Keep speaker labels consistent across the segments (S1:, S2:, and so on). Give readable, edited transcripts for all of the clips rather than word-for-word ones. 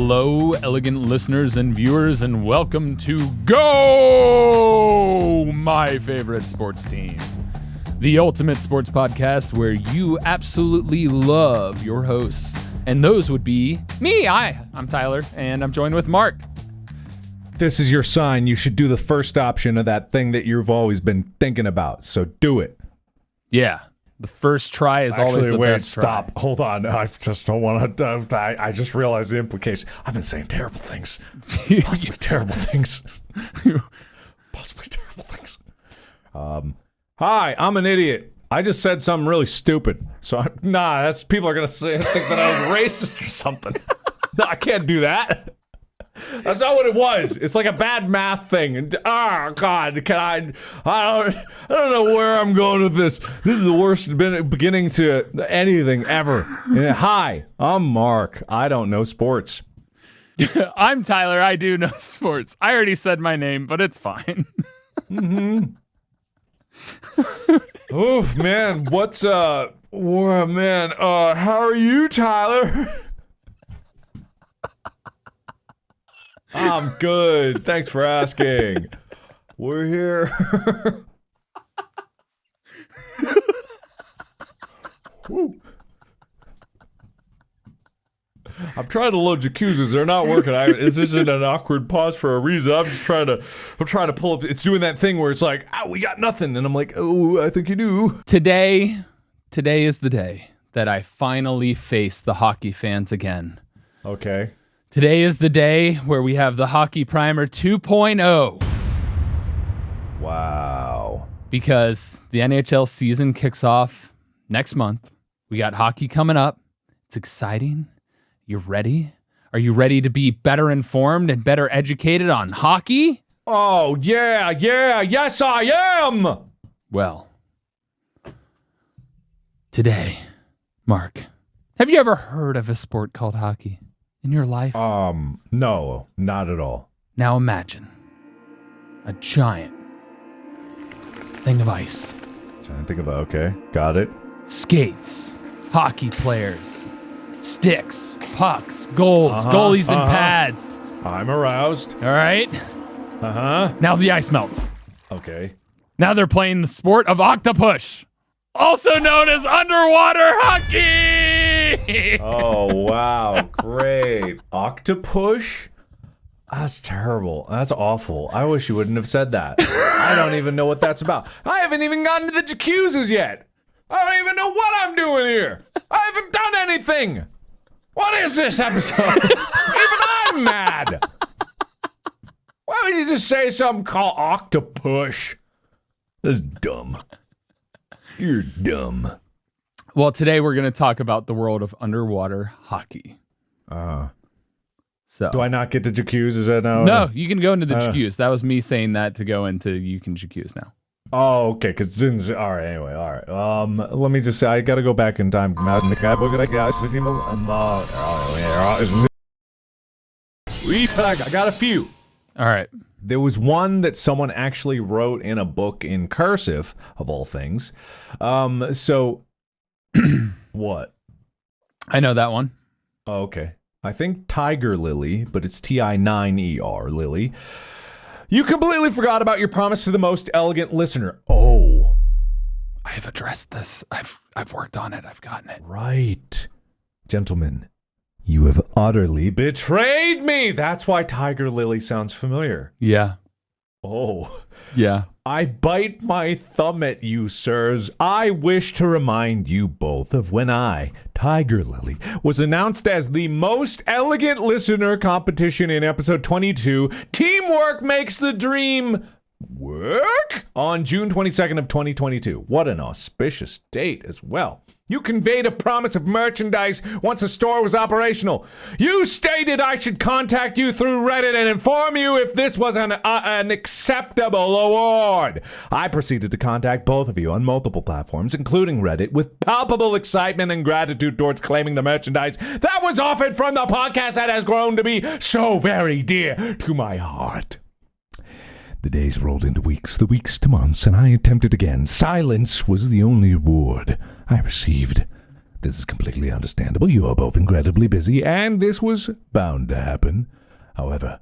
S1: Hello, elegant listeners and viewers, and welcome to Go, my favorite sports team, the ultimate sports podcast where you absolutely love your hosts, and those would be me. I'm Tyler, and I'm joined with Mark.
S2: This is your sign. You should do the first option of that thing that you've always been thinking about, so do it.
S1: Yeah. The first try is always the best try.
S2: Stop. Hold on. I just don't want to. I just realized the implication. I've been saying terrible things. Possibly terrible things. Possibly terrible things. Hi, I'm an idiot. I just said something really stupid. So, that's people are going to think that I was racist or something. No, I can't do that. That's not what it was. It's like a bad math thing. And God, I don't know where I'm going with this. This is the worst beginning to anything ever. Hi, I'm Mark. I don't know sports.
S1: I'm Tyler. I do know sports. I already said my name, but it's fine.
S2: Mm-hmm. Oof, man. How are you, Tyler? I'm good. Thanks for asking. We're here. I'm trying to load jacuzzis. They're not working. This isn't an awkward pause for a reason. I'm trying to pull up. It's doing that thing where it's like, we got nothing. And I'm like, I think you do.
S1: Today is the day that I finally face the hockey fans again.
S2: Okay.
S1: Today is the day where we have the Hockey Primer 2.0.
S2: Wow.
S1: Because the NHL season kicks off next month. We got hockey coming up. It's exciting. You ready? Are you ready to be better informed and better educated on hockey?
S2: Oh, yeah. Yes, I am.
S1: Well, today, Mark, have you ever heard of a sport called hockey? In your life?
S2: No, not at all.
S1: Now imagine a giant thing of ice.
S2: Trying to think about, okay, got it.
S1: Skates, hockey players, sticks, pucks, goals, goalies, and pads.
S2: I'm aroused.
S1: All right? Now the ice melts.
S2: Okay.
S1: Now they're playing the sport of octopush, also known as underwater hockey!
S2: Oh, wow. Great. Octopush? That's terrible. That's awful. I wish you wouldn't have said that. I don't even know what that's about. I haven't even gotten to the jacuzzis yet. I don't even know what I'm doing here. I haven't done anything. What is this episode? Even I'm mad. Why would you just say something called octopush? That's dumb. You're dumb.
S1: Well, today we're going to talk about the world of underwater hockey. So,
S2: do I not get to jacuzzi? Is that now?
S1: No, you can go into the jacuzzi. That was me saying that to go into you can jacuzzi now.
S2: Oh, okay. All right. Anyway, all right. Let me just say I got to go back in time. I got a few.
S1: All right.
S2: There was one that someone actually wrote in a book in cursive, of all things. So, what?
S1: I know that one.
S2: Oh, okay. I think Tiger Lily, but it's Ti9ER Lily. You completely forgot about your promise to the most elegant listener. Oh.
S1: I have addressed this. I've worked on it. I've gotten it.
S2: Right. Gentlemen, you have utterly betrayed me. That's why Tiger Lily sounds familiar.
S1: Yeah.
S2: Oh.
S1: Yeah.
S2: I bite my thumb at you, sirs. I wish to remind you both of when I, Tiger Lily, was announced as the most elegant listener competition in episode 22, Teamwork Makes the Dream Work, on June 22nd of 2022. What an auspicious date as well. You conveyed a promise of merchandise once the store was operational. You stated I should contact you through Reddit and inform you if this was an acceptable award. I proceeded to contact both of you on multiple platforms, including Reddit, with palpable excitement and gratitude towards claiming the merchandise that was offered from the podcast that has grown to be so very dear to my heart. The days rolled into weeks, the weeks to months, and I attempted again. Silence was the only reward I received. This is completely understandable. You are both incredibly busy, and this was bound to happen. However,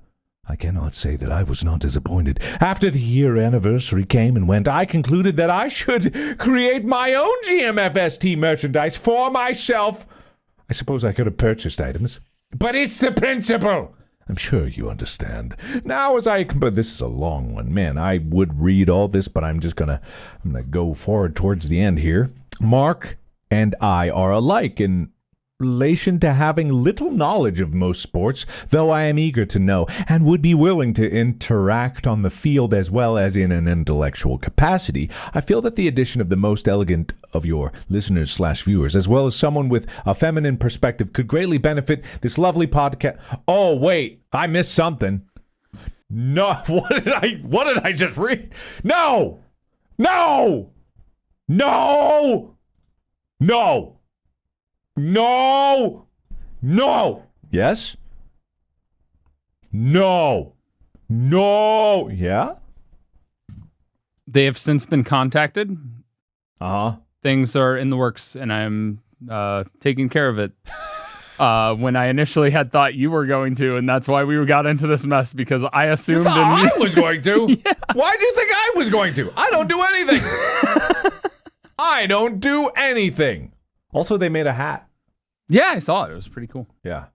S2: I cannot say that I was not disappointed. After the year anniversary came and went, I concluded that I should create my own gmfst merchandise for myself. I suppose I could have purchased items, but it's the principle. I'm sure you understand. Now but this is a long one. Man, I would read all this, but I'm gonna go forward towards the end here. Mark and I are alike in relation to having little knowledge of most sports, though I am eager to know and would be willing to interact on the field as well as in an intellectual capacity. I feel that the addition of the most elegant of your listeners/viewers, as well as someone with a feminine perspective, could greatly benefit this lovely podcast. Oh, wait, I missed something. No, what did I just read? No! No! No! No! No! No! Yes? No! No! Yeah?
S1: They have since been contacted.
S2: Uh-huh.
S1: Things are in the works, and I'm taking care of it. When I initially had thought you were going to, and that's why we got into this mess, because I assumed
S2: I was going to? Yeah. Why do you think I was going to? I don't do anything. I don't do anything. Also, they made a hat.
S1: Yeah, I saw it. It was pretty cool.
S2: Yeah.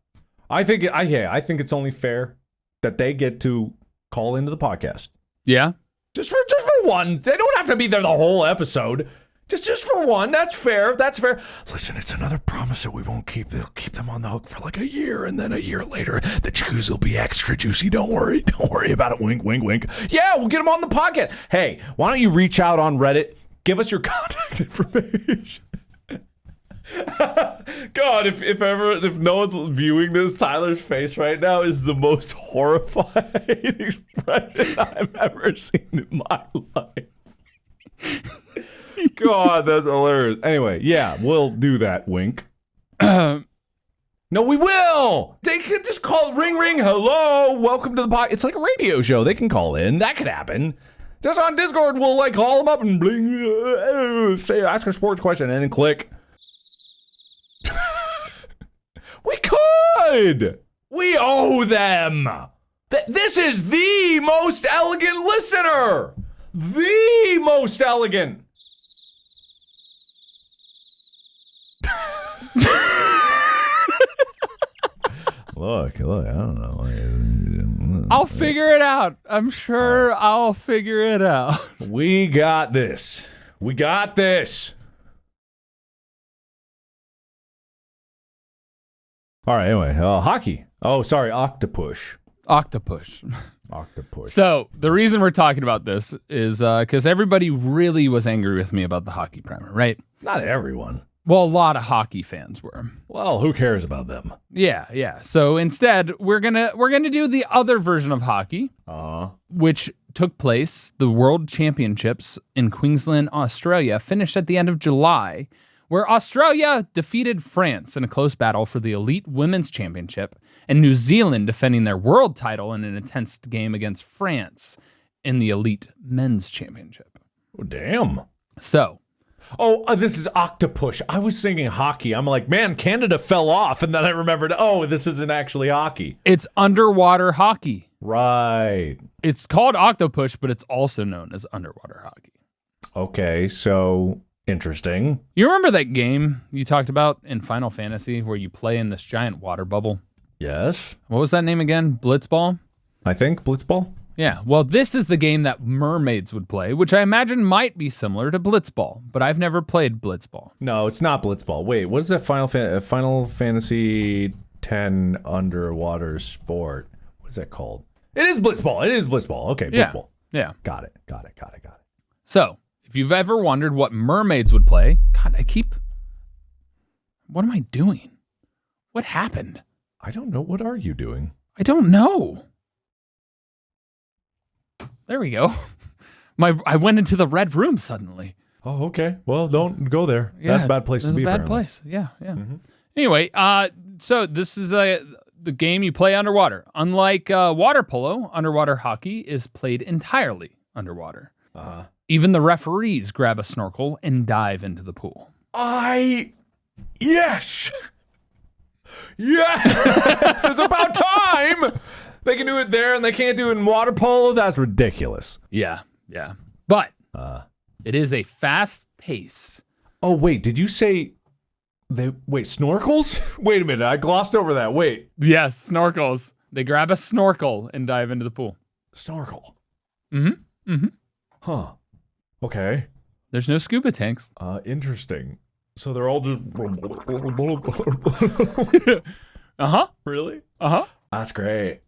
S2: I think it's only fair that they get to call into the podcast.
S1: Yeah.
S2: Just for one. They don't have to be there the whole episode. Just for one. That's fair. That's fair. Listen, it's another promise that we won't keep. They'll keep them on the hook for like a year, and then a year later, the juice will be extra juicy. Don't worry. Don't worry about it. Wink, wink, wink. Yeah, we'll get them on the podcast. Hey, why don't you reach out on Reddit? Give us your contact information. God, if no one's viewing this, Tyler's face right now is the most horrified expression I've ever seen in my life. God, that's hilarious. Anyway, yeah, we'll do that, wink. No, we will. They could just call, ring, hello, welcome to the podcast. It's like a radio show. They can call in. That could happen. Just on Discord, we'll like call them up and bling, say, ask a sports question, and then click. We could. We owe them. This is the most elegant listener. The most elegant. Look, I don't know.
S1: I'll figure it out. I'm sure I'll figure it out.
S2: We got this. We got this. All right, anyway, hockey. Oh, sorry, octopush.
S1: Octopus.
S2: Octopush.
S1: So the reason we're talking about this is because everybody really was angry with me about the hockey primer, right?
S2: Not everyone.
S1: Well, a lot of hockey fans were.
S2: Well, who cares about them?
S1: Yeah. So instead, we're gonna do the other version of hockey, which took place. The World Championships in Queensland, Australia, finished at the end of July, where Australia defeated France in a close battle for the Elite Women's Championship, and New Zealand defending their world title in an intense game against France in the Elite Men's Championship.
S2: Oh, damn.
S1: So.
S2: Oh, this is octopush. I was singing hockey. I'm like, man, Canada fell off. And then I remembered, this isn't actually hockey.
S1: It's underwater hockey.
S2: Right.
S1: It's called octopush, but it's also known as underwater hockey.
S2: Okay, so interesting.
S1: You remember that game you talked about in Final Fantasy where you play in this giant water bubble?
S2: Yes.
S1: What was that name again? Blitzball?
S2: I think Blitzball.
S1: Yeah, well, this is the game that mermaids would play, which I imagine might be similar to Blitzball, but I've never played Blitzball.
S2: No, it's not Blitzball. Wait, what is that Final Fantasy X underwater sport? What is that called? It is Blitzball. It is Blitzball. Okay, Blitzball.
S1: Yeah.
S2: Got it.
S1: So, if you've ever wondered what mermaids would play, God, what am I doing? What happened?
S2: I don't know. What are you doing?
S1: I don't know. There we go. I went into the red room suddenly.
S2: Oh, okay. Well, don't go there.
S1: Yeah,
S2: that's a bad place to be.
S1: It's a bad place. Yeah. Mm-hmm. Anyway, so this is the game you play underwater. Unlike water polo, underwater hockey is played entirely underwater. Even the referees grab a snorkel and dive into the pool.
S2: I Yes! Yes! It's about time! They can do it there and they can't do it in water polo? That's ridiculous.
S1: Yeah. But it is a fast pace.
S2: Oh, wait, did you say... snorkels? Wait a minute, I glossed over that. Wait.
S1: Yes, snorkels. They grab a snorkel and dive into the pool.
S2: Snorkel?
S1: Mm-hmm.
S2: Huh. Okay.
S1: There's no scuba tanks.
S2: Interesting. So they're all just...
S1: Uh-huh.
S2: Really?
S1: Uh-huh.
S2: That's great.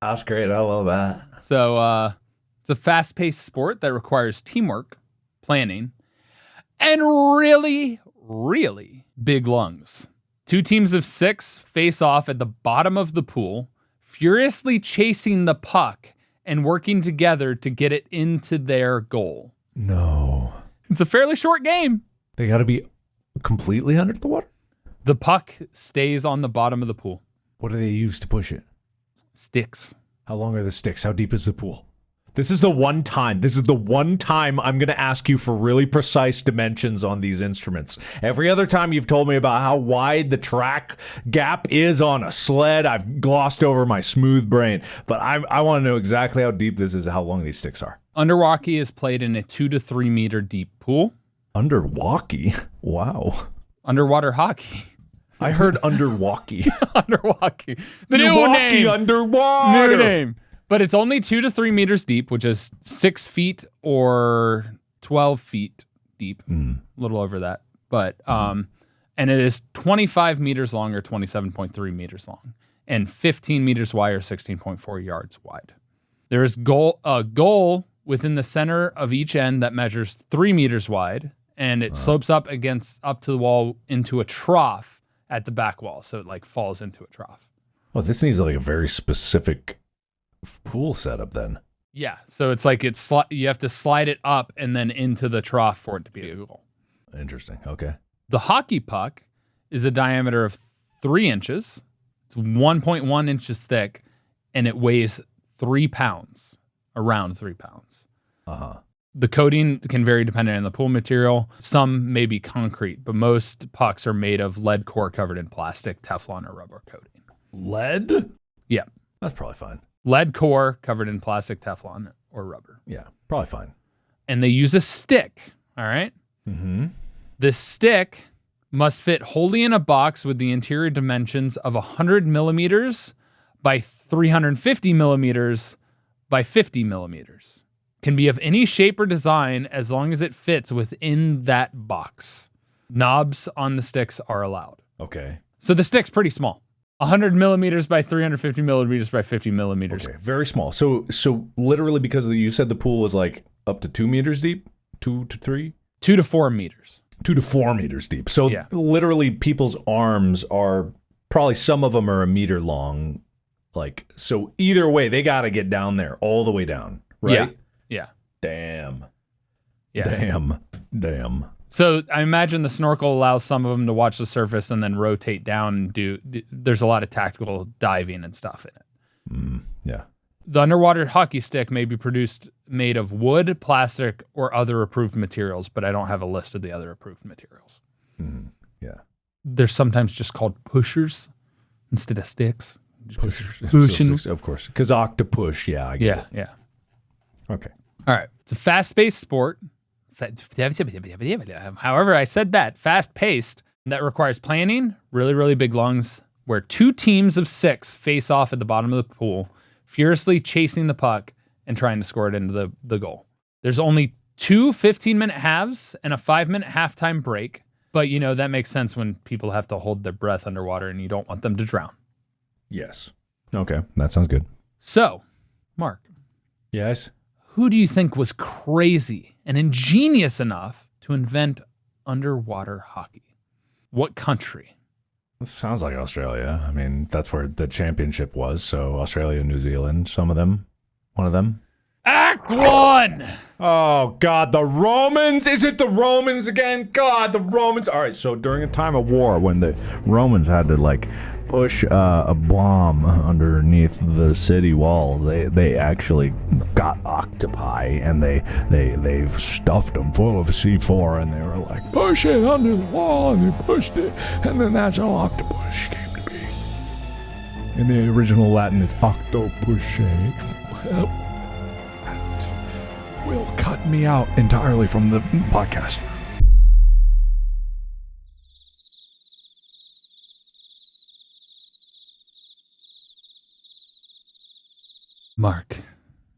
S2: I love that.
S1: So it's a fast-paced sport that requires teamwork, planning, and really, really big lungs. 2 teams of 6 face off at the bottom of the pool, furiously chasing the puck and working together to get it into their goal.
S2: No.
S1: It's a fairly short game.
S2: They gotta be completely under the water?
S1: The puck stays on the bottom of the pool.
S2: What do they use to push it?
S1: Sticks.
S2: How long are the sticks? How deep is the pool? This is the one time I'm going to ask you for really precise dimensions on these instruments. Every other time you've told me about how wide the track gap is on a sled, I've glossed over my smooth brain. But I want to know exactly how deep this is, how long these sticks are.
S1: Underwalkie is played in a 2 to 3 meter deep pool.
S2: Underwalkie? Wow.
S1: Underwater hockey.
S2: I heard underwalkie.
S1: Underwalkie. The new name.
S2: Underwater.
S1: New name. But it's only 2 to 3 meters deep, which is 6 feet or 12 feet deep. A little over that. But and it is 25 meters long or 27.3 meters long, and 15 meters wide or 16.4 yards wide. There is a goal within the center of each end that measures 3 meters wide, and it slopes up to the wall into a trough at the back wall, so it like falls into a trough.
S2: Well, this needs like a very specific pool setup then.
S1: Yeah, so it's like you have to slide it up and then into the trough for it to be a goal.
S2: Interesting. Okay.
S1: The hockey puck is a diameter of 3 inches. It's 1.1 inches thick, and it weighs 3 pounds, around 3 pounds.
S2: Uh-huh.
S1: The coating can vary depending on the pool material. Some may be concrete, but most pucks are made of lead core covered in plastic, Teflon, or rubber coating.
S2: Lead?
S1: Yeah.
S2: That's probably fine.
S1: Lead core covered in plastic, Teflon, or rubber.
S2: Yeah, probably fine.
S1: And they use a stick, all right?
S2: Mm-hmm.
S1: This stick must fit wholly in a box with the interior dimensions of 100 millimeters by 350 millimeters by 50 millimeters. Can be of any shape or design as long as it fits within that box. Knobs on the sticks are allowed.
S2: Okay.
S1: So the stick's pretty small. 100 millimeters by 350 millimeters by 50 millimeters.
S2: Okay, very small. So literally because you said the pool was like up to 2 meters deep? 2 to 3?
S1: 2 to 4 meters.
S2: 2 to 4 meters deep. So literally people's arms are probably, some of them are a meter long. Like, so either way, they got to get down there, all the way down, right?
S1: Yeah.
S2: Damn.
S1: Yeah.
S2: Damn.
S1: So I imagine the snorkel allows some of them to watch the surface and then rotate down and there's a lot of tactical diving and stuff in it.
S2: Yeah.
S1: The underwater hockey stick may be made of wood, plastic, or other approved materials, but I don't have a list of the other approved materials.
S2: Yeah.
S1: They're sometimes just called pushers instead of sticks.
S2: Pushing. Of course. Because octopush, yeah. I get it.
S1: Yeah.
S2: Okay.
S1: All right. It's a fast-paced sport. However, I said that. Fast-paced. That requires planning, really, really big lungs, where 2 teams of 6 face off at the bottom of the pool, furiously chasing the puck and trying to score it into the goal. There's only 2 15-minute halves and a 5-minute halftime break. But, that makes sense when people have to hold their breath underwater and you don't want them to drown.
S2: Yes. Okay. That sounds good.
S1: So, Mark.
S2: Yes?
S1: Who do you think was crazy and ingenious enough to invent underwater hockey? What country?
S2: This sounds like Australia. I mean, that's where the championship was. So Australia, New Zealand, some of them. One of them.
S1: Act 1!
S2: Oh, God, the Romans? Is it the Romans again? God, the Romans. All right, so during a time of war when the Romans had to, push a bomb underneath the city walls, they actually got octopi and they stuffed them full of C4 and they were like, push it under the wall, and they pushed it, and then that's how octopus came to be. In the original Latin, it's octopush. Well, that will cut me out entirely from the podcast.
S1: Mark,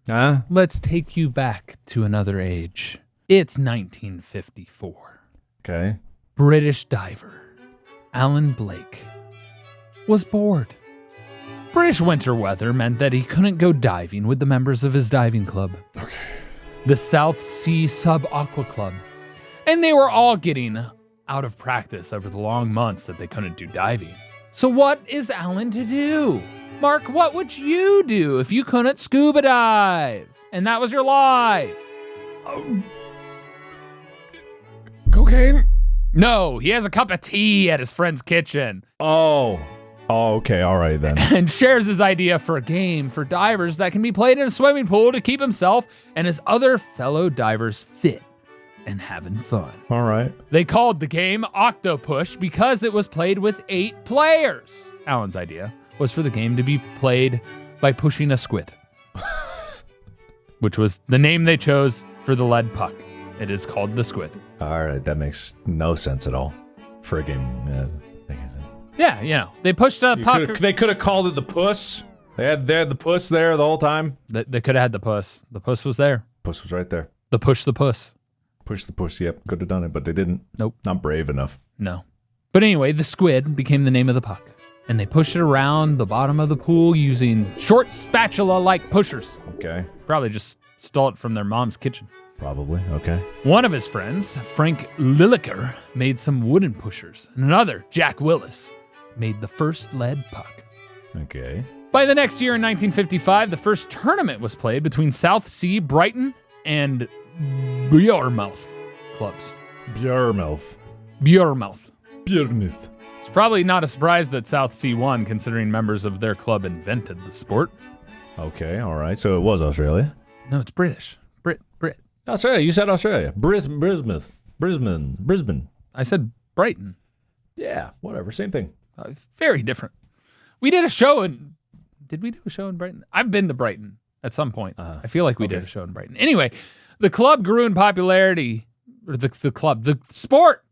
S2: Huh?
S1: let's take you back to another age. It's 1954.
S2: Okay.
S1: British diver Alan Blake was bored. British winter weather meant that he couldn't go diving with the members of his diving club, the South Sea Sub-Aqua Club, and they were all getting out of practice over the long months that they couldn't do diving. So what is Alan to do? Mark, what would you do if you couldn't scuba dive and that was your life?
S2: Cocaine?
S1: No, he has a cup of tea at his friend's kitchen
S2: Oh, okay, all right then.
S1: and shares his idea for a game for divers that can be played in a swimming pool to keep himself and his other fellow divers fit and having fun.
S2: All right.
S1: They called the game Octopush because it was played with 8 players. Alan's idea was for the game to be played by pushing a squid, which was the name they chose for the lead puck. It is called the squid.
S2: All right, that makes no sense at all for a game.
S1: Yeah, you know, they pushed a puck.
S2: They could have called it the puss. They had the puss there the whole time.
S1: They could have had the puss. The puss was there.
S2: Puss was right there.
S1: The puss.
S2: Push the puss, yep. Could have done it, but they didn't.
S1: Nope.
S2: Not brave enough.
S1: No. But anyway, the squid became the name of the puck. And they pushed it around the bottom of the pool using short spatula-like pushers.
S2: Okay.
S1: Probably just stole it from their mom's kitchen.
S2: Probably. Okay.
S1: One of his friends, Frank Lilleker, made some wooden pushers. And another, Jack Willis, made the first lead puck.
S2: Okay.
S1: By the next year in 1955, the first tournament was played between South Sea, Brighton, and Bournemouth clubs.
S2: Bournemouth.
S1: Bournemouth.
S2: Bournemouth.
S1: It's probably not a surprise that South Sea won, considering members of their club invented the sport.
S2: Okay, all right. So it was Australia.
S1: No, it's British. Brit.
S2: Australia. You said Australia. Brisbane.
S1: I said Brighton.
S2: Yeah, whatever. Same thing.
S1: Very different. We did a show in... Did we do a show in Brighton? I've been to Brighton at some point. I feel like we did a show in Brighton. Anyway, the club grew in popularity. Or the sport.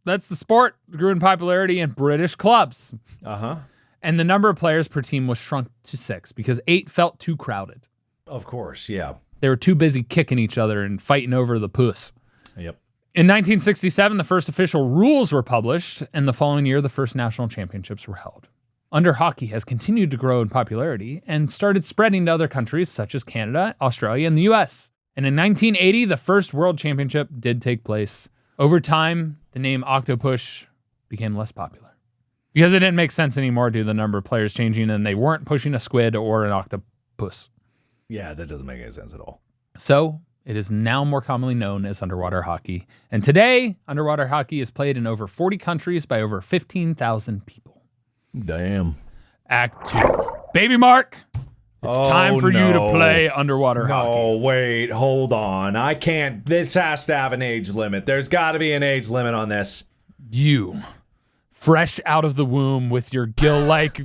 S1: That's the sport grew in popularity in British clubs.
S2: Uh-huh.
S1: And the number of players per team was shrunk to 6 because 8 felt too crowded.
S2: Of course, yeah.
S1: They were too busy kicking each other and fighting over the puss.
S2: Yep.
S1: In 1967, the first official rules were published, and the following year, the first national championships were held. Under hockey has continued to grow in popularity and started spreading to other countries such as Canada, Australia, and the US. And in 1980, the first World Championship did take place. Over time, the name octopush became less popular because it didn't make sense anymore due to the number of players changing, and they weren't pushing a squid or an octopus.
S2: Yeah, that doesn't make any sense at all.
S1: So it is now more commonly known as underwater hockey. And today, underwater hockey is played in over 40 countries by over 15,000 people.
S2: Damn.
S1: Act 2. Baby Mark, it's time for you to play underwater hockey.
S2: Oh, wait, hold on. I can't. This has to have an age limit. There's got to be an age limit on this.
S1: You, fresh out of the womb with your gill-like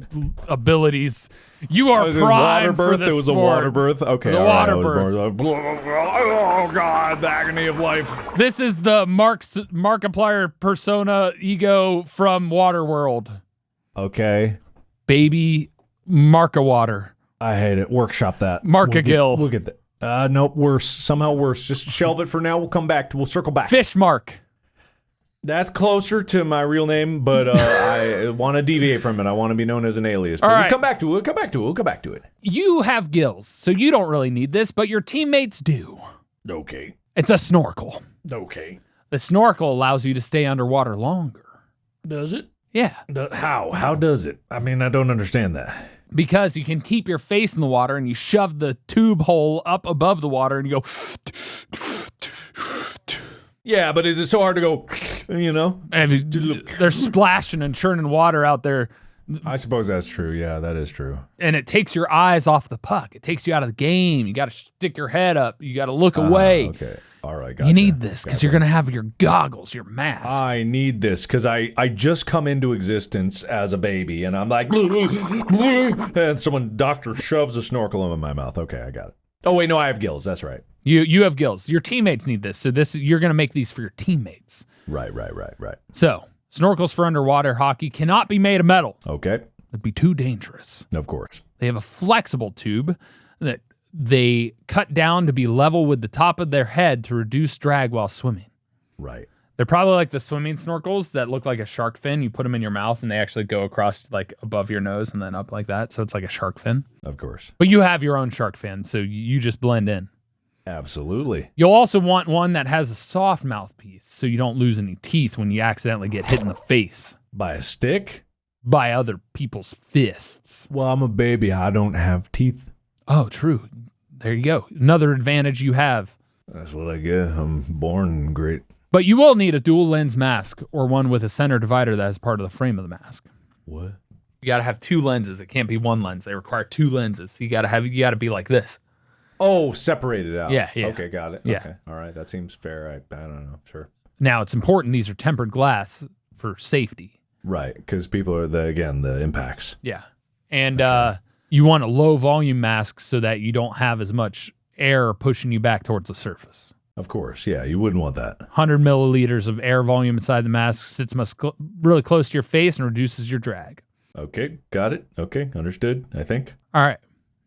S1: abilities, you are primed for this sport.
S2: It was a water birth? Okay.
S1: It was a water birth.
S2: Oh, God, the agony of life.
S1: This is the Markiplier persona ego from Waterworld.
S2: Okay.
S1: Baby Marka-Water.
S2: I hate it. Workshop that.
S1: Marka-Gill.
S2: Look at that. Nope, worse. Somehow worse. Just shelve it for now. We'll come back. We'll circle back.
S1: Fish Mark.
S2: That's closer to my real name, but I want to deviate from it. I want to be known as an alias. But
S1: All right.
S2: We'll come back to it. We'll come back to it.
S1: You have gills, so you don't really need this, but your teammates do.
S2: Okay.
S1: It's a snorkel.
S2: Okay.
S1: The snorkel allows you to stay underwater longer.
S2: Does it?
S1: Yeah.
S2: How? How does it? I mean, I don't understand that.
S1: Because you can keep your face in the water and you shove the tube hole up above the water and you go...
S2: Yeah, but is it so hard to go, you know?
S1: And they're splashing and churning water out there
S2: I suppose that's true. Yeah, that is true.
S1: And it takes your eyes off the puck. It takes you out of the game. You got to stick your head up. You got to look away.
S2: Okay. All right. Gotcha.
S1: You need this because you're going to have your goggles, your mask.
S2: I need this because I just come into existence as a baby and I'm like, and doctor shoves a snorkel in my mouth. Okay, I got it. Oh, wait, no, I have gills. That's right.
S1: You have gills. Your teammates need this. So you're going to make these for your teammates.
S2: Right.
S1: So snorkels for underwater hockey cannot be made of metal.
S2: Okay.
S1: It'd be too dangerous.
S2: Of course.
S1: They have a flexible tube that they cut down to be level with the top of their head to reduce drag while swimming.
S2: Right.
S1: They're probably like the swimming snorkels that look like a shark fin. You put them in your mouth and they actually go across like above your nose and then up like that. So it's like a shark fin.
S2: Of course.
S1: But you have your own shark fin, so you just blend in.
S2: Absolutely.
S1: You'll also want one that has a soft mouthpiece so you don't lose any teeth when you accidentally get hit in the face.
S2: By a stick?
S1: By other people's fists.
S2: Well, I'm a baby. I don't have teeth.
S1: Oh, true. There you go. Another advantage you have.
S2: That's what I get. I'm born great.
S1: But you will need a dual lens mask or one with a center divider that is part of the frame of the mask.
S2: What?
S1: You got to have two lenses. It can't be one lens. They require two lenses. You got to be like this.
S2: Oh, separated out.
S1: Yeah.
S2: Okay, got it.
S1: Yeah.
S2: Okay. All right. That seems fair. I don't know. Sure.
S1: Now, it's important these are tempered glass for safety.
S2: Right, because people are the impacts.
S1: Yeah. And you want a low volume mask so that you don't have as much air pushing you back towards the surface.
S2: Of course, yeah, you wouldn't want that.
S1: 100 milliliters of air volume inside the mask sits really close to your face and reduces your drag.
S2: Okay, got it. Okay, understood, I think.
S1: All right.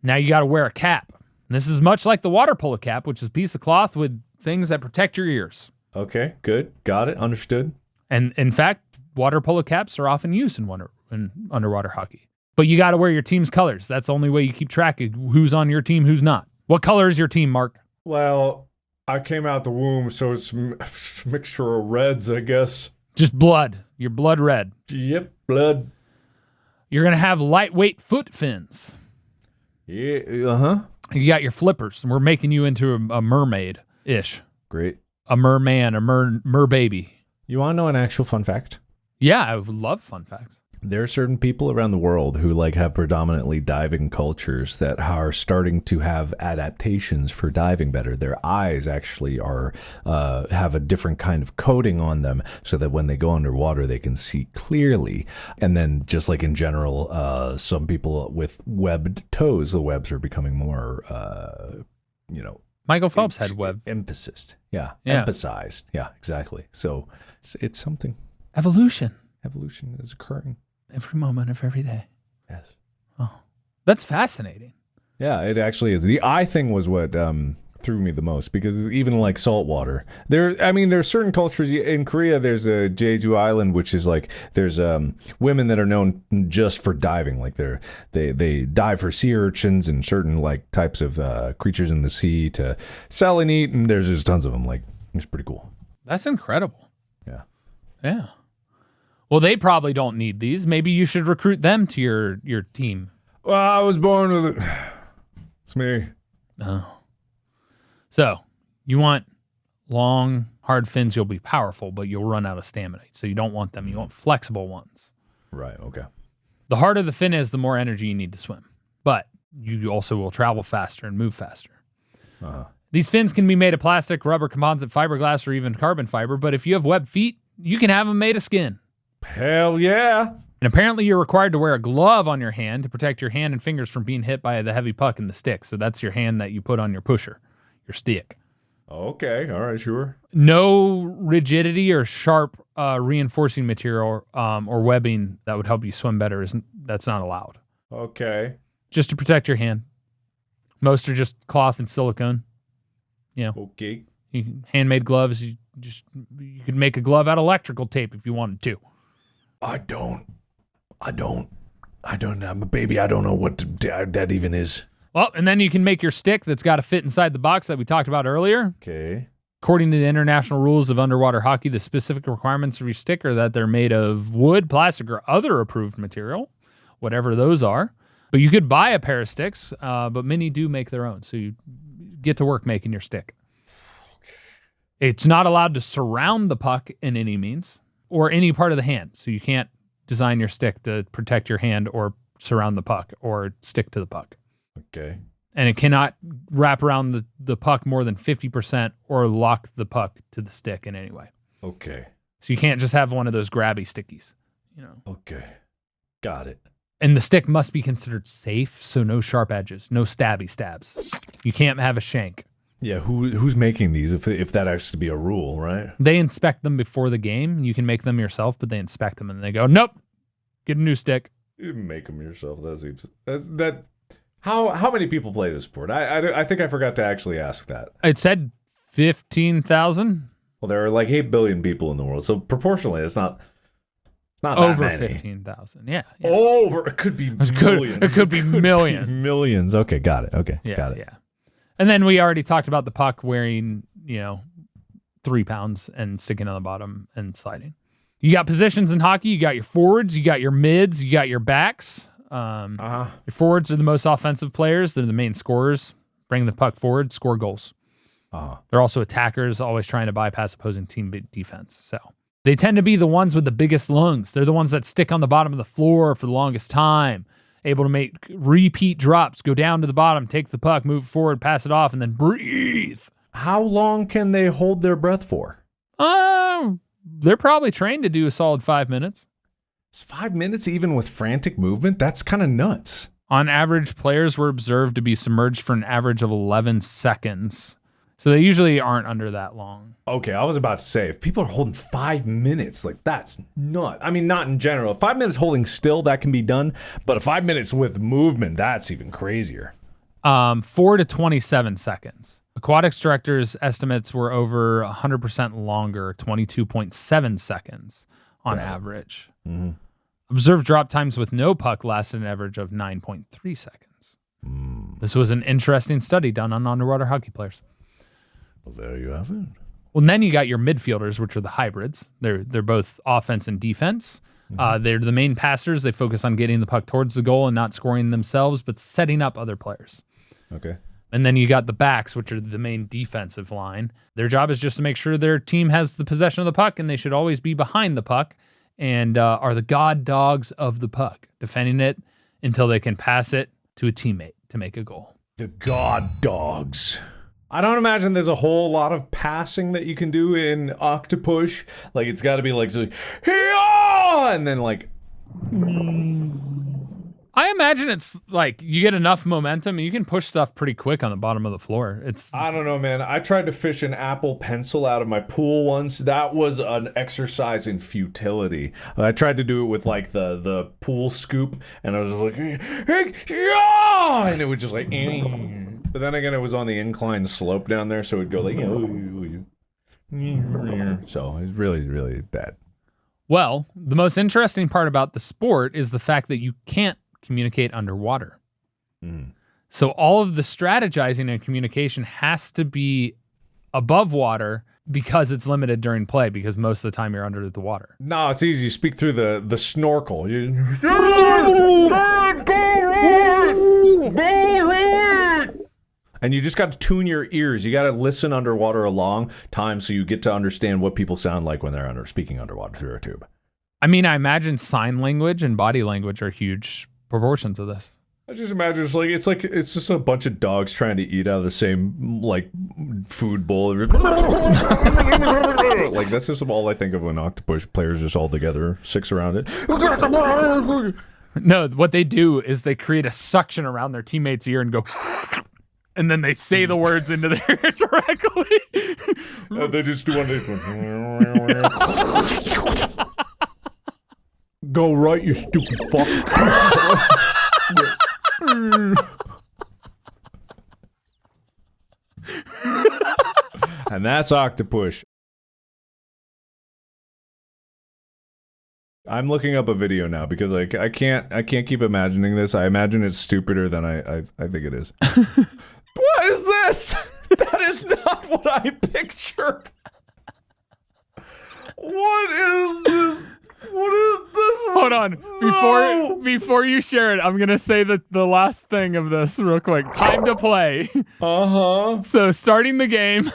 S1: Now you got to wear a cap. And this is much like the water polo cap, which is a piece of cloth with things that protect your ears.
S2: Okay, good. Got it. Understood.
S1: And in fact, water polo caps are often used in underwater hockey. But you got to wear your team's colors. That's the only way you keep track of who's on your team, who's not. What color is your team, Mark?
S2: Well, I came out the womb, so it's a mixture of reds, I guess.
S1: Just blood. Your blood red.
S2: Yep, blood.
S1: You're going to have lightweight foot fins.
S2: Yeah, uh-huh.
S1: You got your flippers. We're making you into a mermaid-ish.
S2: Great.
S1: A merman, a merbaby.
S2: You want to know an actual fun fact?
S1: Yeah, I would love fun facts.
S2: There are certain people around the world who have predominantly diving cultures that are starting to have adaptations for diving better. Their eyes actually have a different kind of coating on them so that when they go underwater, they can see clearly. And then just like in general, some people with webbed toes, the webs are becoming more,
S1: Michael Phelps had web.
S2: Emphasized. Yeah. Emphasized. Yeah, exactly. So it's something.
S1: Evolution.
S2: Evolution is occurring.
S1: Every moment of every day.
S2: Yes.
S1: Oh, that's fascinating.
S2: Yeah, it actually is. The eye thing was what threw me the most because even like salt water, there's certain cultures in Korea. There's a Jeju Island, which is like there's women that are known just for diving. Like they dive for sea urchins and certain like types of creatures in the sea to sell and eat. And there's just tons of them. Like it's pretty cool.
S1: That's incredible.
S2: Yeah.
S1: Yeah. Well, they probably don't need these. Maybe you should recruit them to your team.
S2: Well, I was born with it. It's me.
S1: Oh. So, you want long, hard fins. You'll be powerful, but you'll run out of stamina. So you don't want them. You want flexible ones.
S2: Right, okay.
S1: The harder the fin is, the more energy you need to swim. But you also will travel faster and move faster.
S2: Uh-huh.
S1: These fins can be made of plastic, rubber, composite, fiberglass, or even carbon fiber. But if you have webbed feet, you can have them made of skin.
S2: Hell yeah.
S1: And apparently you're required to wear a glove on your hand to protect your hand and fingers from being hit by the heavy puck and the stick. So that's your hand that you put on your pusher, your stick.
S2: Okay, all right, sure.
S1: No rigidity or sharp reinforcing material or webbing that would help you swim better. That's not allowed.
S2: Okay.
S1: Just to protect your hand. Most are just cloth and silicone.
S2: Okay.
S1: Handmade gloves. You could make a glove out of electrical tape if you wanted to.
S2: I'm a baby. I don't know what that even is.
S1: Well, and then you can make your stick that's got to fit inside the box that we talked about earlier.
S2: Okay.
S1: According to the international rules of underwater hockey, the specific requirements of your stick are that they're made of wood, plastic, or other approved material, whatever those are. But you could buy a pair of sticks, but many do make their own. So you get to work making your stick. It's not allowed to surround the puck in any means or any part of the hand. So you can't design your stick to protect your hand or surround the puck or stick to the puck.
S2: Okay.
S1: And it cannot wrap around the puck more than 50% or lock the puck to the stick in any way.
S2: Okay.
S1: So you can't just have one of those grabby stickies,
S2: Okay. Got it.
S1: And the stick must be considered safe, so no sharp edges, no stabby stabs. You can't have a shank.
S2: Yeah, who's making these if that has to be a rule, right?
S1: They inspect them before the game. You can make them yourself, but they inspect them and they go, nope, get a new stick.
S2: You make them yourself. That how many people play this sport? I think I forgot to actually ask that.
S1: It said 15,000.
S2: Well, there are like 8 billion people in the world, so proportionally, it's not
S1: over
S2: that many.
S1: 15,000. Yeah.
S2: Over. It could be millions.
S1: It could be millions.
S2: Millions. Okay, got it. Okay, got it.
S1: Yeah. And then we already talked about the puck weighing, 3 pounds and sticking on the bottom and sliding. You got positions in hockey. You got your forwards. You got your mids. You got your backs. Your forwards are the most offensive players. They're the main scorers. Bring the puck forward, score goals. They're also attackers, always trying to bypass opposing team defense. So they tend to be the ones with the biggest lungs. They're the ones that stick on the bottom of the floor for the longest time, able to make repeat drops, go down to the bottom, take the puck, move forward, pass it off, and then breathe.
S2: How long can they hold their breath for?
S1: They're probably trained to do a solid 5 minutes.
S2: It's 5 minutes even with frantic movement? That's kind of nuts.
S1: On average, players were observed to be submerged for an average of 11 seconds. So they usually aren't under that long.
S2: Okay, I was about to say, if people are holding 5 minutes, like that's nuts. I mean, not in general. 5 minutes holding still, that can be done. But 5 minutes with movement, that's even crazier.
S1: 4 to 27 seconds. Aquatics directors' estimates were over 100% longer, 22.7 seconds on average.
S2: Mm-hmm.
S1: Observed drop times with no puck lasted an average of 9.3 seconds. This was an interesting study done on underwater hockey players.
S2: Well, there you have it.
S1: Well, and then you got your midfielders, which are the hybrids. They're both offense and defense. They're the main passers. They focus on getting the puck towards the goal and not scoring themselves, but setting up other players.
S2: Okay.
S1: And then you got the backs, which are the main defensive line. Their job is just to make sure their team has the possession of the puck, and they should always be behind the puck and are the god dogs of the puck, defending it until they can pass it to a teammate to make a goal.
S2: The god dogs. I don't imagine there's a whole lot of passing that you can do in octopush. Like, it's got to be like, hey-ah! And then like...
S1: I imagine it's like you get enough momentum and you can push stuff pretty quick on the bottom of the floor.
S2: I don't know, man. I tried to fish an Apple Pencil out of my pool once. That was an exercise in futility. I tried to do it with like the pool scoop, and I was just like, hey, yeah! And it would just like, but then again, it was on the inclined slope down there, so it would go like, so it's really, really bad.
S1: Well, the most interesting part about the sport is the fact that you can't communicate underwater. So all of the strategizing and communication has to be above water because it's limited during play, because most of the time you're under the water.
S2: No, it's easy. You speak through the snorkel. And you just got to tune your ears. You got to listen underwater a long time so you get to understand what people sound like when they're speaking underwater through a tube.
S1: I mean, I imagine sign language and body language are huge proportions of this.
S2: I just imagine it's just a bunch of dogs trying to eat out of the same like food bowl. Like that's just all I think of when octopus players just all together, 6 around it.
S1: No, what they do is they create a suction around their teammate's ear and go, and then they say the words into their ear directly.
S2: They just do one of these ones. Go right, you stupid fuck. And that's octopush. I'm looking up a video now because like I can't keep imagining this. I imagine it's stupider than I think it is. What is this? That is not what I pictured. What is this? What is this?
S1: Hold on. Before you share it, I'm going to say the last thing of this real quick. Time to play.
S2: Uh-huh.
S1: So starting the game,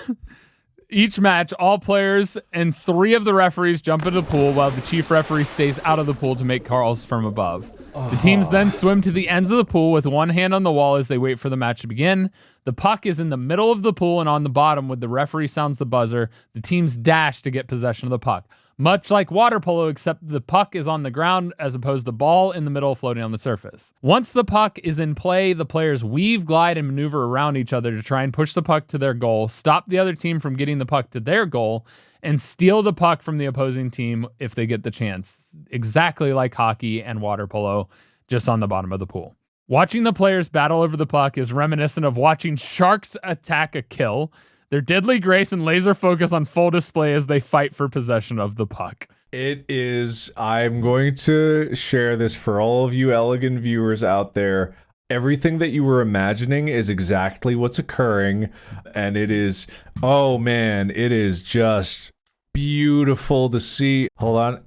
S1: Each match, all players and 3 of the referees jump into the pool while the chief referee stays out of the pool to make calls from above. The teams then swim to the ends of the pool with one hand on the wall as they wait for the match to begin. The puck is in the middle of the pool and on the bottom when the referee sounds the buzzer. The teams dash to get possession of the puck. Much like water polo, except the puck is on the ground as opposed to the ball in the middle floating on the surface. Once the puck is in play, the players weave, glide, and maneuver around each other to try and push the puck to their goal, stop the other team from getting the puck to their goal, and steal the puck from the opposing team if they get the chance. Exactly like hockey and water polo, just on the bottom of the pool. Watching the players battle over the puck is reminiscent of watching sharks attack a kill. Their deadly grace and laser focus on full display as they fight for possession of the puck.
S2: It is, I'm going to share this for all of you elegant viewers out there. Everything that you were imagining is exactly what's occurring, and it is, oh man, it is just beautiful to see. Hold on.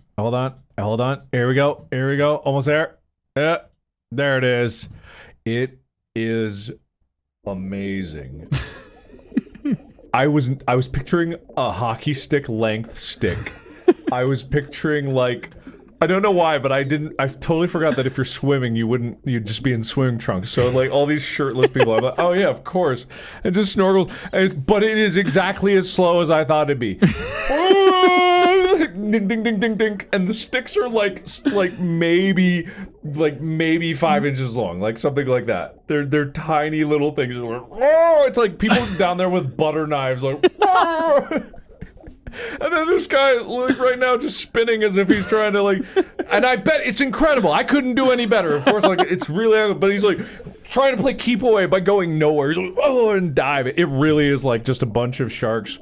S2: Here we go. Almost there. Yeah, there it is. It is amazing. I was picturing a hockey stick length stick. I was picturing like, I don't know why, but I totally forgot that if you're swimming, you'd just be in swimming trunks. So like all these shirtless people, I'm like, oh yeah, of course. And just snorkels, but it is exactly as slow as I thought it'd be. Ding, ding, ding, ding, ding. And the sticks are like maybe 5 inches long, like something like that. They're tiny little things. It's like people down there with butter knives, like. And then this guy, like right now, just spinning as if he's trying to like, and I bet it's incredible. I couldn't do any better. Of course, like it's really, but he's like trying to play keep away by going nowhere. He's like, oh, and dive. It really is like just a bunch of sharks.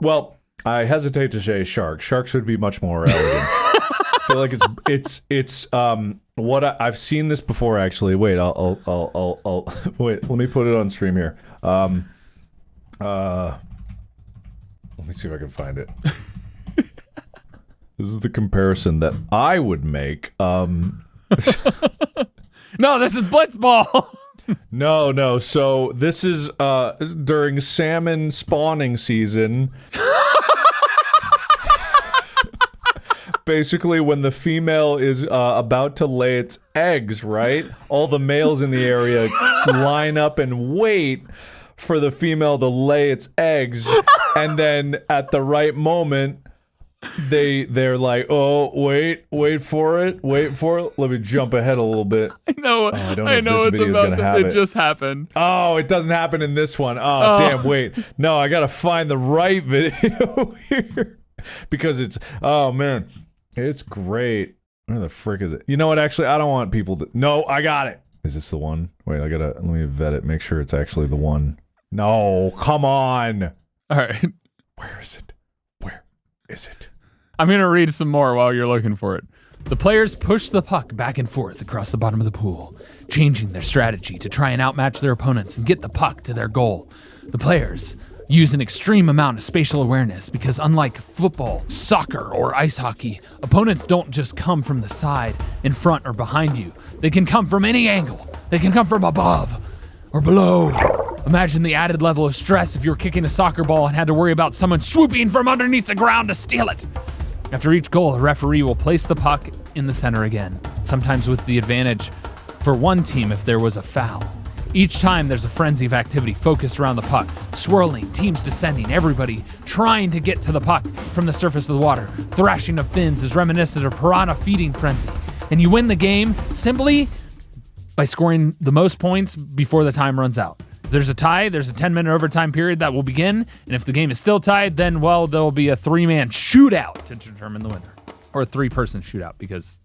S2: Well, I hesitate to say sharks. Sharks would be much more elegant. I feel like it's what I've seen this before actually. Wait, I'll wait. Let me put it on stream here. Let me see if I can find it. This is the comparison that I would make.
S1: No, this is Blitzball.
S2: No. So this is during salmon spawning season. Basically, when the female is about to lay its eggs, right? All the males in the area line up and wait for the female to lay its eggs, and then at the right moment, they're like, oh, wait for it. Let me jump ahead a little bit.
S1: I know it's about to. It just happened.
S2: Oh, it doesn't happen in this one. Oh, damn, wait. No, I gotta find the right video here. Because it's, oh man, it's great. Where the frick is it? You know what, actually, I don't want people to, no, I got it. Is this the one? Wait, let me vet it, make sure it's actually the one. No, come on.
S1: All right.
S2: Where is it? Where is it?
S1: I'm going to read some more while you're looking for it. The players push the puck back and forth across the bottom of the pool, changing their strategy to try and outmatch their opponents and get the puck to their goal. The players use an extreme amount of spatial awareness because unlike football, soccer, or ice hockey, opponents don't just come from the side, in front, or behind you. They can come from any angle. They can come from above or below. Imagine the added level of stress if you were kicking a soccer ball and had to worry about someone swooping from underneath the ground to steal it. After each goal, a referee will place the puck in the center again, sometimes with the advantage for one team if there was a foul. Each time there's a frenzy of activity focused around the puck, swirling, teams descending, everybody trying to get to the puck from the surface of the water. Thrashing of fins is reminiscent of piranha feeding frenzy. And you win the game simply by scoring the most points before the time runs out. If there's a tie, there's a 10-minute overtime period that will begin, and if the game is still tied, then, well, there'll be a 3-man shootout to determine the winner. Or a 3-person shootout, because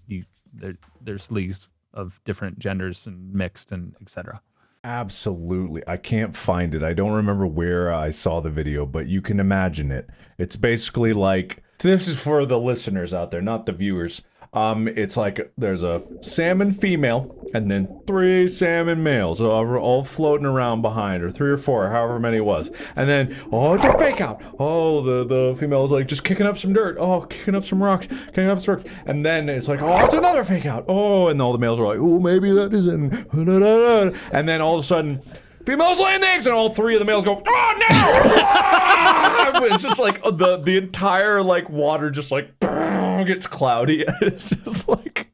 S1: there's leagues of different genders and mixed and etc.
S2: Absolutely. I can't find it. I don't remember where I saw the video, but you can imagine it. It's basically like, this is for the listeners out there, not the viewers. It's like there's a salmon female and then 3 salmon males all floating around behind, or 3 or 4, however many it was. And then, oh, it's a fake out. Oh, the female is like just kicking up some dirt. Oh, kicking up some rocks. And then it's like, oh, it's another fake out. Oh, and all the males are like, oh, maybe that isn't. And then all of a sudden, females laying the eggs, and all three of the males go, oh no! Ah! It's just like the entire like water just like gets cloudy. It's just like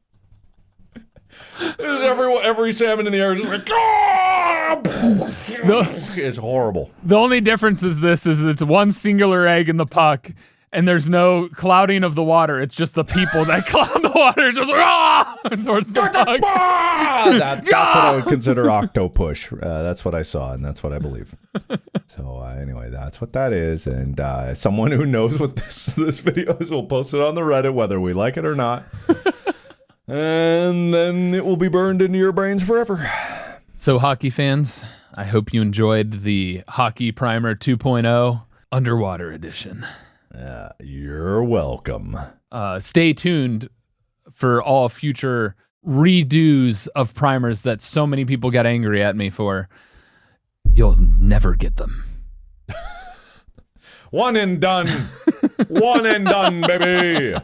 S2: there's every salmon in the air is just like it's horrible.
S1: The only difference is it's one singular egg in the puck, and there's no clouding of the water. It's just the people that cloud the water, just towards the puck.
S2: That's what I would consider octopush. That's what I saw, and that's what I believe. So anyway, that's what that is. And someone who knows what this video is will post it on the Reddit, whether we like it or not. And then it will be burned into your brains forever.
S1: So hockey fans, I hope you enjoyed the Hockey Primer 2.0 Underwater Edition.
S2: You're welcome.
S1: Stay tuned for all future redos of primers that so many people got angry at me for. You'll never get them.
S2: One and done. One and done, baby.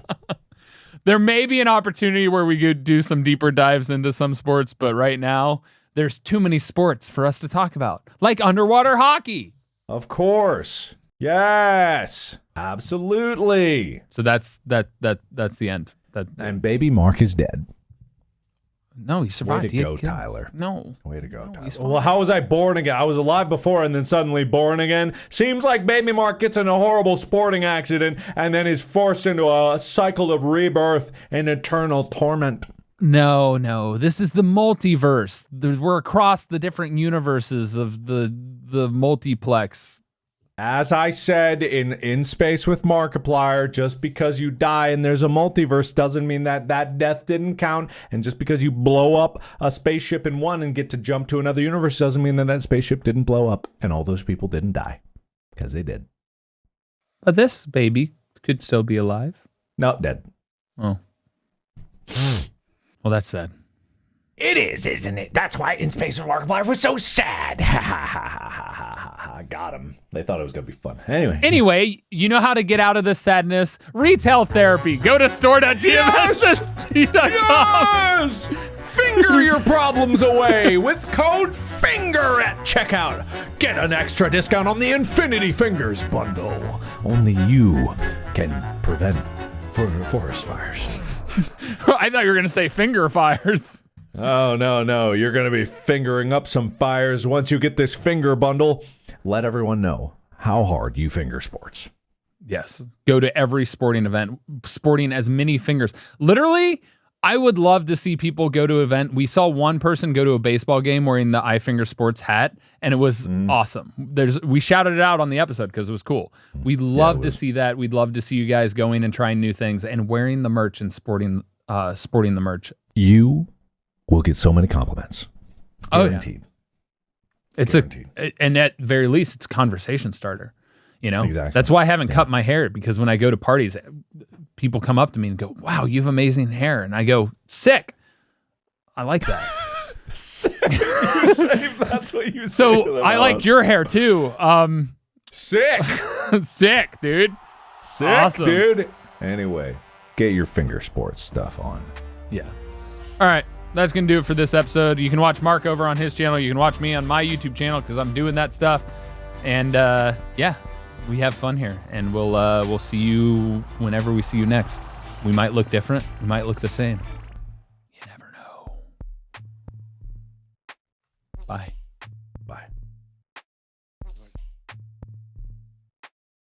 S1: There may be an opportunity where we could do some deeper dives into some sports, but right now, there's too many sports for us to talk about, like underwater hockey.
S2: Of course. Yes. Absolutely.
S1: So that's the end.
S2: And baby Mark is dead.
S1: No, he survived.
S2: Way to go, Tyler.
S1: No.
S2: Way to go, Tyler.
S1: Fine.
S2: Well, how was I born again? I was alive before and then suddenly born again. Seems like baby Mark gets in a horrible sporting accident and then is forced into a cycle of rebirth and eternal torment.
S1: No. This is the multiverse. We're across the different universes of the multiplex.
S2: As I said in Space with Markiplier, just because you die and there's a multiverse doesn't mean that death didn't count. And just because you blow up a spaceship in one and get to jump to another universe doesn't mean that spaceship didn't blow up and all those people didn't die. Because they did.
S1: But this baby could still be alive.
S2: No, dead.
S1: Oh. Well, that's sad.
S2: It is, isn't it? That's why In Space with Markiplier was so sad. Ha ha ha ha ha ha ha. Got him. They thought it was going to be fun. Anyway,
S1: you know how to get out of this sadness? Retail therapy. Go to store.gmfst.com.
S2: Yes! Finger your problems away with code FINGER at checkout. Get an extra discount on the Infinity Fingers bundle. Only you can prevent forest fires.
S1: I thought you were going to say finger fires.
S2: Oh, no. You're going to be fingering up some fires once you get this finger bundle. Let everyone know how hard you finger sports.
S1: Yes. Go to every sporting event, sporting as many fingers. Literally, I would love to see people go to an event. We saw one person go to a baseball game wearing the iFinger Sports hat, and it was awesome. We shouted it out on the episode because it was cool. We'd love to see that. We'd love to see you guys going and trying new things and wearing the merch and sporting the merch.
S2: You will get so many compliments. Guaranteed.
S1: It's and at very least, it's a conversation starter. You know,
S2: exactly.
S1: That's why I haven't cut my hair, because when I go to parties, people come up to me and go, "Wow, you have amazing hair," and I go, "Sick." I like that.
S2: Sick. That's what you say.
S1: So I like your hair too.
S2: Sick.
S1: Sick, dude.
S2: Sick,
S1: awesome.
S2: dude. Anyway, get your finger sports stuff on.
S1: Yeah. All right. That's going to do it for this episode. You can watch Mark over on his channel. You can watch me on my YouTube channel because I'm doing that stuff. And yeah, we have fun here. And we'll see you whenever we see you next. We might look different. We might look the same. You never know. Bye.